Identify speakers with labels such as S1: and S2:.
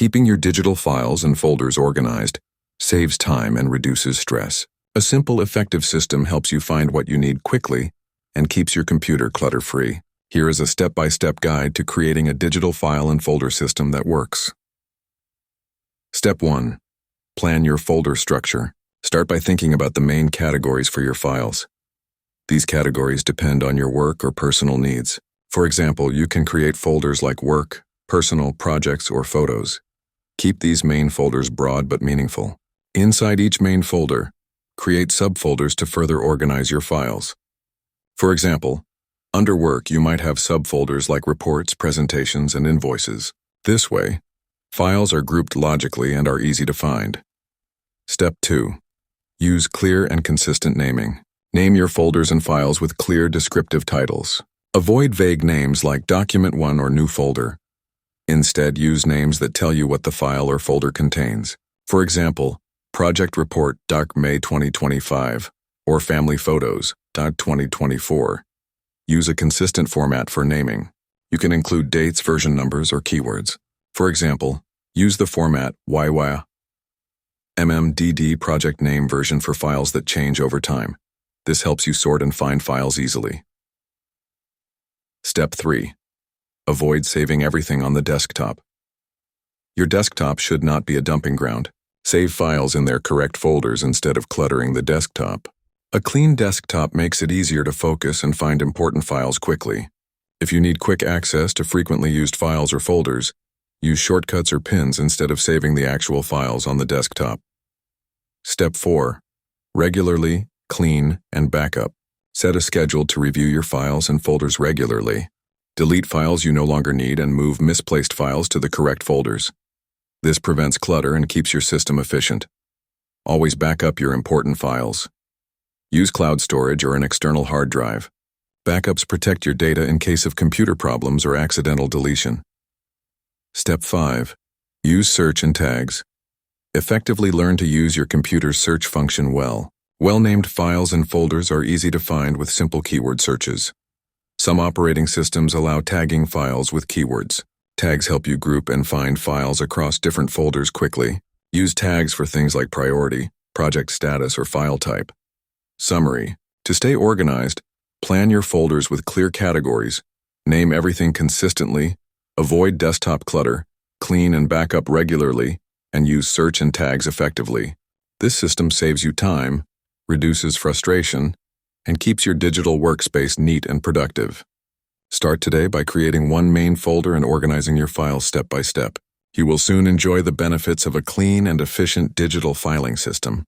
S1: Keeping your digital files and folders organized saves time and reduces stress. A simple, effective system helps you find what you need quickly and keeps your computer clutter-free. Here is a step-by-step guide to creating a digital file and folder system that works. Step 1. Plan your folder structure. Start by thinking about the main categories for your files. These categories depend on your work or personal needs. For example, you can create folders like work, personal, projects, or photos. Keep these main folders broad but meaningful. Inside each main folder, create subfolders to further organize your files. For example, under work, you might have subfolders like reports, presentations, and invoices. This way, files are grouped logically and are easy to find. Step 2. Use clear and consistent naming. Name your folders and files with clear, descriptive titles. Avoid vague names like Document 1 or New Folder. Instead, use names that tell you what the file or folder contains. For example, Project Report May 2025 or Family Photos 2024. Use a consistent format for naming. You can include dates, version numbers, or keywords. For example, use the format YY/MMDD project name version for files that change over time. This helps you sort and find files easily. Step 3. Avoid saving everything on the desktop. Your desktop should not be a dumping ground. Save files in their correct folders instead of cluttering the desktop. A clean desktop makes it easier to focus and find important files quickly. If you need quick access to frequently used files or folders, use shortcuts or pins instead of saving the actual files on the desktop. Step 4. Regularly, clean, and backup. Set a schedule to review your files and folders regularly. Delete files you no longer need and move misplaced files to the correct folders. This prevents clutter and keeps your system efficient. Always back up your important files. Use cloud storage or an external hard drive. Backups protect your data in case of computer problems or accidental deletion. Step 5. Use search and tags. Effectively learn to use your computer's search function well. Well-named files and folders are easy to find with simple keyword searches. Some operating systems allow tagging files with keywords. Tags help you group and find files across different folders quickly. Use tags for things like priority, project status, or file type. Summary. To stay organized, plan your folders with clear categories, name everything consistently, avoid desktop clutter, clean and back up regularly, and use search and tags effectively. This system saves you time, reduces frustration, and keeps your digital workspace neat and productive. Start today by creating one main folder and organizing your files step by step. You will soon enjoy the benefits of a clean and efficient digital filing system.